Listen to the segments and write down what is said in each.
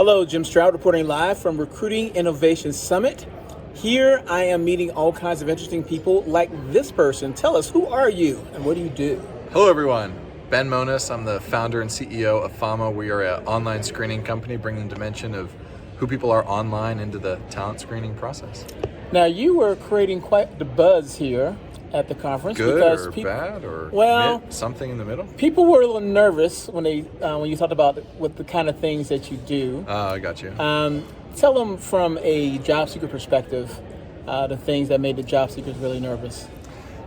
Hello, Jim Stroud reporting live from Recruiting Innovation Summit. Here I am meeting all kinds of interesting people like this person. Tell us, who are you and what do you do? Hello everyone, Ben Mones. I'm the founder and CEO of Fama. We are an online screening company bringing dimension of who people are online into the talent screening process. Now you were creating quite the buzz here at the conference. Good because or bad or something in the middle? People were a little nervous when you talked about what the kind of things that you do. I got you. Tell them from a job seeker perspective the things that made the job seekers really nervous.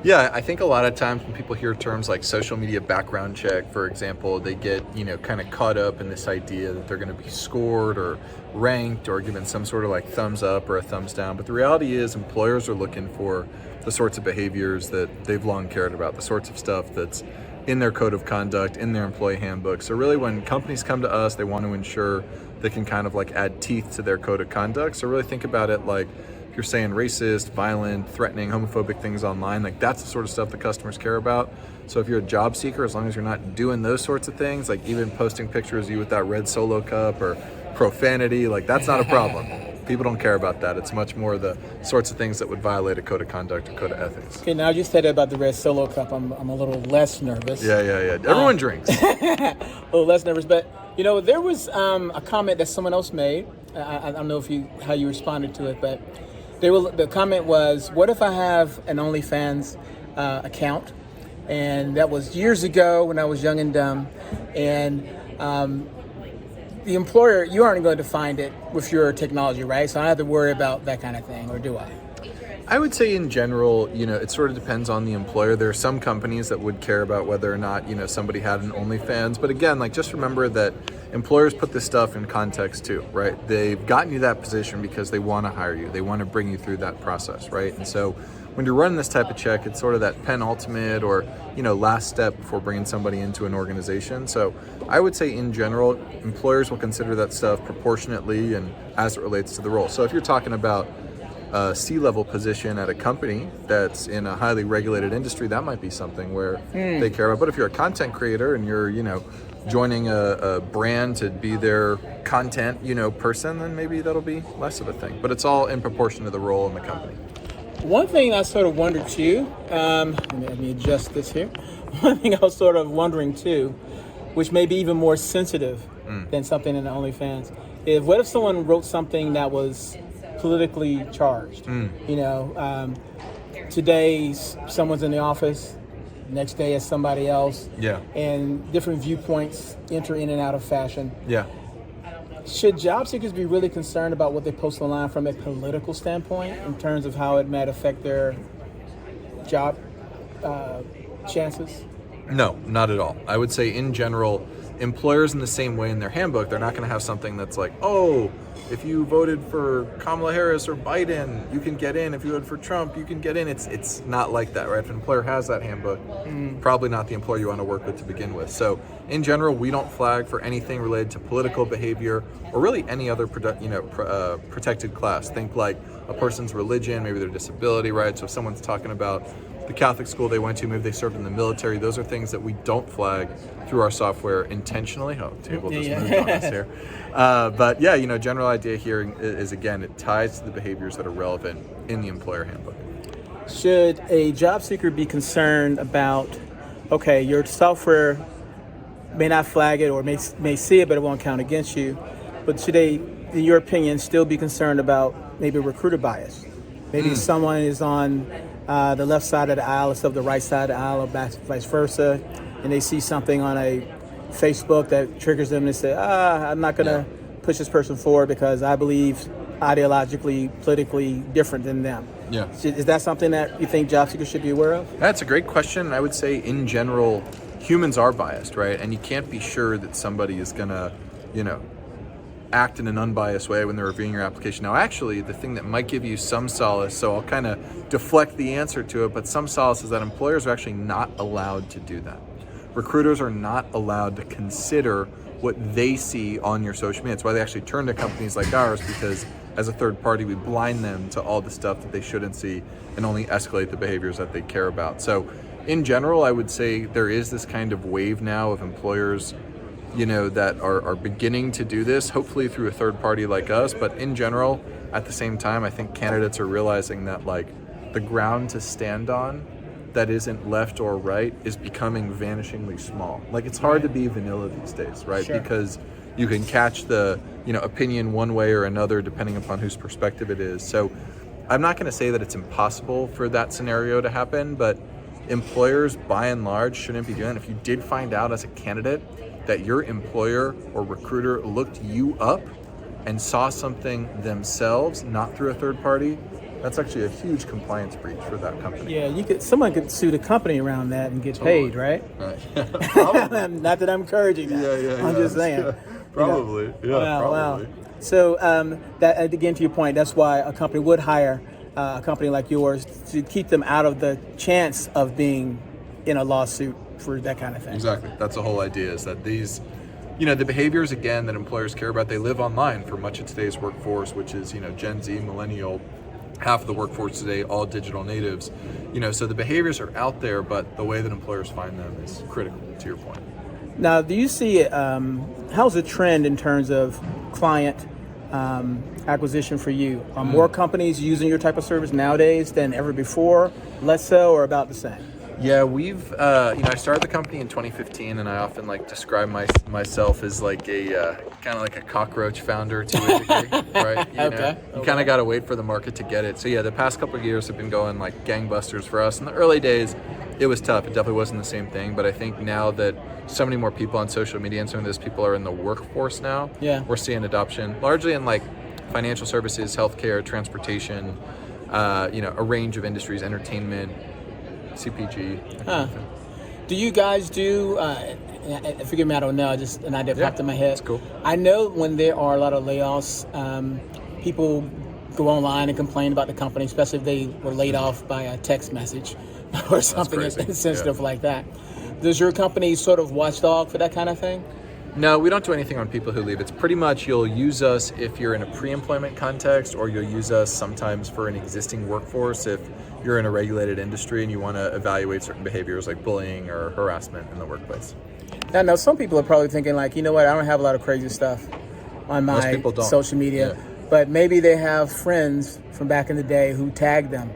Yeah, I think a lot of times when people hear terms like social media background check, for example, they get, kind of caught up in this idea that they're going to be scored or ranked or given some sort of like thumbs up or a thumbs down. But the reality is employers are looking for the sorts of behaviors that they've long cared about, the sorts of stuff that's in their code of conduct, in their employee handbook. So really when companies come to us, they want to ensure they can kind of like add teeth to their code of conduct. So really think about it like, if you're saying racist, violent, threatening, homophobic things online, like that's the sort of stuff that customers care about. So if you're a job seeker, as long as you're not doing those sorts of things, like even posting pictures of you with that red Solo cup or profanity, like that's not a problem. People don't care about that. It's much more the sorts of things that would violate a code of conduct or code of ethics. Okay, now you said about the red Solo cup. I'm a little less nervous. Yeah. Everyone drinks. A little less nervous, but there was a comment that someone else made. I don't know how you responded to it, but the comment was, "What if I have an OnlyFans account?" And that was years ago when I was young and dumb, and the employer, you aren't going to find it with your technology, right? So I don't have to worry about that kind of thing, or do I? I would say in general, it sort of depends on the employer. There are some companies that would care about whether or not, somebody had an OnlyFans. But again, just remember that employers put this stuff in context too, right? They've gotten you that position because they want to hire you. They want to bring you through that process, right? And so when you're running this type of check, it's sort of that penultimate or, last step before bringing somebody into an organization. So I would say in general, employers will consider that stuff proportionately and as it relates to the role. So if you're talking about a C-level position at a company that's in a highly regulated industry, that might be something where they care about. But if you're a content creator and you're, joining a brand to be their content, person, then maybe that'll be less of a thing. But it's all in proportion to the role in the company. One thing I sort of wondered too, let me adjust this here. One thing I was sort of wondering too, which may be even more sensitive than something in the OnlyFans, is what if someone wrote something that was politically charged? Today someone's in the office, next day it's somebody else. Yeah. And different viewpoints enter in and out of fashion. Yeah. Should job seekers be really concerned about what they post online from a political standpoint in terms of how it might affect their job chances? No, not at all. I would say in general, employers in the same way in their handbook, they're not going to have something that's like, oh, if you voted for Kamala Harris or Biden, you can get in. If you voted for Trump, you can get in. It's not like that, right? If an employer has that handbook, probably not the employer you want to work with to begin with. So in general, we don't flag for anything related to political behavior or really any other protected class. Think like a person's religion, maybe their disability, right? So if someone's talking about the Catholic school they went to, maybe they served in the military, those are things that we don't flag through our software intentionally. Oh, table just moved on us here. But yeah, general idea here is, again, it ties to the behaviors that are relevant in the employer handbook. Should a job seeker be concerned about, okay, your software may not flag it or may see it, but it won't count against you, but should they, in your opinion, still be concerned about maybe recruiter bias? Maybe someone is on the left side of the aisle instead of the right side of the aisle, or vice versa, and they see something on a Facebook that triggers them and say, I'm not going to push this person forward because I believe ideologically, politically different than them. Yeah. Is that something that you think job seekers should be aware of? That's a great question. I would say in general, humans are biased, right? And you can't be sure that somebody is going to, act in an unbiased way when they're reviewing your application. Now, actually, the thing that might give you some solace, so I'll kind of deflect the answer to it, but some solace is that employers are actually not allowed to do that. Recruiters are not allowed to consider what they see on your social media. That's why they actually turn to companies like ours, because as a third party, we blind them to all the stuff that they shouldn't see and only escalate the behaviors that they care about. So in general, I would say there is this kind of wave now of employers that are beginning to do this, hopefully through a third party like us. But in general, at the same time, I think candidates are realizing that like the ground to stand on that isn't left or right is becoming vanishingly small. Like it's hard to be vanilla these days, right? Sure. Because you can catch the opinion one way or another depending upon whose perspective it is. So I'm not going to say that it's impossible for that scenario to happen, but employers by and large shouldn't be doing it. If you did find out as a candidate that your employer or recruiter looked you up and saw something themselves, not through a third party, that's actually a huge compliance breach for that company. Yeah, someone could sue the company around that and get paid, right? Not that I'm encouraging that. Yeah. I'm just saying. Yeah, probably. Probably. Wow. So that again, to your point, that's why a company would hire a company like yours to keep them out of the chance of being in a lawsuit for that kind of thing. Exactly. That's the whole idea, is that these, the behaviors, again, that employers care about, they live online for much of today's workforce, which is, Gen Z, millennial, half of the workforce today, all digital natives. So the behaviors are out there, but the way that employers find them is critical, to your point. Now, do you see how's the trend in terms of client acquisition for you? Are more companies using your type of service nowadays than ever before? Less so, or about the same? Yeah, we've, I started the company in 2015, and I often describe myself as like a kind of like a cockroach founder to a degree, right? You kind of got to wait for the market to get it. So yeah, the past couple of years have been going like gangbusters for us. In the early days, it was tough. It definitely wasn't the same thing. But I think now that so many more people on social media and some of those people are in the workforce now, we're seeing adoption largely in like financial services, healthcare, transportation, a range of industries, entertainment, CPG. Do you guys do, forgive me, I don't know, just an idea popped in my head. That's cool. I know when there are a lot of layoffs, people go online and complain about the company, especially if they were laid off by a text message or something sensitive like that. Does your company sort of watchdog for that kind of thing? No, we don't do anything on people who leave. It's pretty much you'll use us if you're in a pre-employment context, or you'll use us sometimes for an existing workforce if you're in a regulated industry and you want to evaluate certain behaviors like bullying or harassment in the workplace. Now, some people are probably thinking like, you know what, I don't have a lot of crazy stuff on my social media, but maybe they have friends from back in the day who tagged them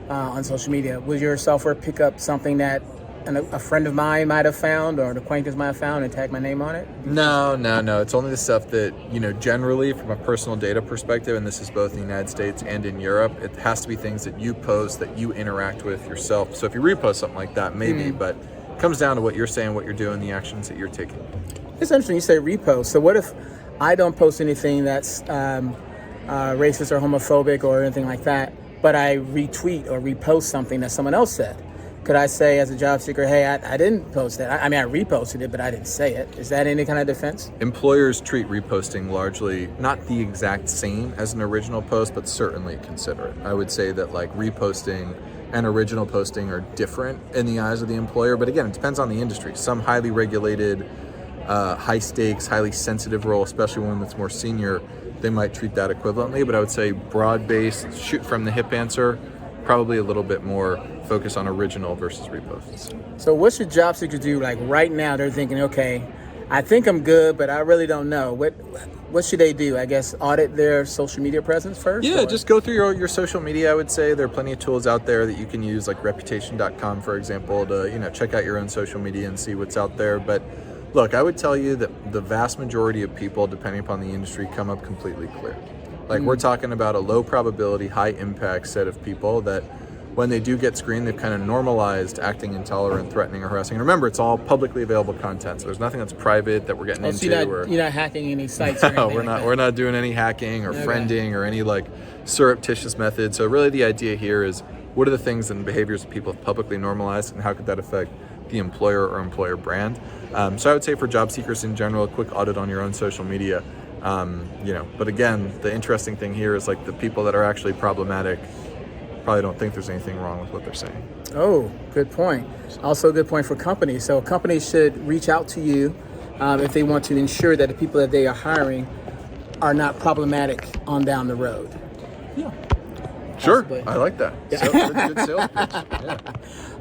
on social media. Would your software pick up something that a friend of mine might have found or an acquaintance might have found and tag my name on it? No. It's only the stuff that, generally from a personal data perspective, and this is both in the United States and in Europe, it has to be things that you post that you interact with yourself. So if you repost something like that, maybe, but it comes down to what you're saying, what you're doing, the actions that you're taking. It's interesting you say repost. So what if I don't post anything that's racist or homophobic or anything like that, but I retweet or repost something that someone else said? Could I say as a job seeker, hey, I didn't post that. I reposted it, but I didn't say it. Is that any kind of defense? Employers treat reposting largely not the exact same as an original post, but certainly consider it. I would say that like reposting and original posting are different in the eyes of the employer. But again, it depends on the industry. Some highly regulated, high stakes, highly sensitive role, especially one that's more senior, they might treat that equivalently. But I would say broad-based, shoot from the hip answer, probably a little bit more focus on original versus reposts. So what should job seekers do? Like right now, they're thinking, okay, I think I'm good, but I really don't know. What should they do? I guess audit their social media presence first? Yeah, just go through your social media, I would say. There are plenty of tools out there that you can use, like reputation.com, for example, to check out your own social media and see what's out there. But look, I would tell you that the vast majority of people, depending upon the industry, come up completely clear. Like we're talking about a low probability, high impact set of people that when they do get screened, they've kind of normalized acting intolerant, threatening, or harassing. And remember, it's all publicly available content, so there's nothing that's private that we're getting into. You're not hacking any sites or anything. No, we're not doing any hacking or friending or any like surreptitious methods. So really the idea here is what are the things and behaviors that people have publicly normalized, and how could that affect the employer or employer brand? So I would say for job seekers in general, a quick audit on your own social media. But again, the interesting thing here is like the people that are actually problematic probably don't think there's anything wrong with what they're saying. Oh, good point. Also a good point for companies. So companies should reach out to you if they want to ensure that the people that they are hiring are not problematic on down the road. Yeah. Sure, possibly. I like that. Good sales pitch. Yeah.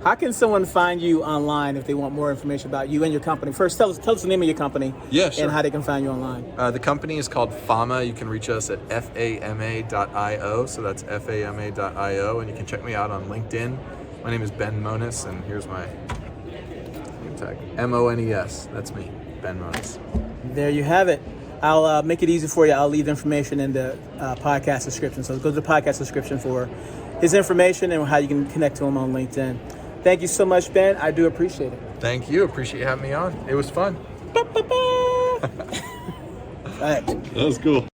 How can someone find you online if they want more information about you and your company? First, tell us the name of your company. Yeah, sure. And how they can find you online. The company is called Fama. You can reach us at fama.io. So that's fama.io. And you can check me out on LinkedIn. My name is Ben Mones, and here's my name tag. Mones. That's me, Ben Mones. There you have it. I'll make it easy for you. I'll leave the information in the podcast description. So go to the podcast description for his information and how you can connect to him on LinkedIn. Thank you so much, Ben. I do appreciate it. Thank you. Appreciate you having me on. It was fun. All right. That was cool.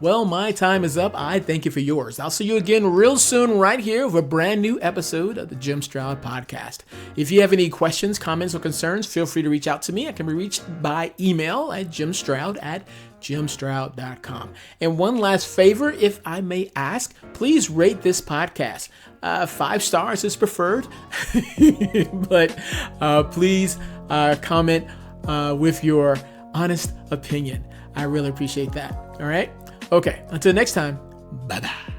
Well, my time is up. I thank you for yours. I'll see you again real soon right here with a brand new episode of the Jim Stroud Podcast. If you have any questions, comments, or concerns, feel free to reach out to me. I can be reached by email at jimstroud@jimstroud.com. And one last favor, if I may ask, please rate this podcast. 5 stars is preferred, but please comment with your honest opinion. I really appreciate that. All right? Okay, until next time, bye-bye.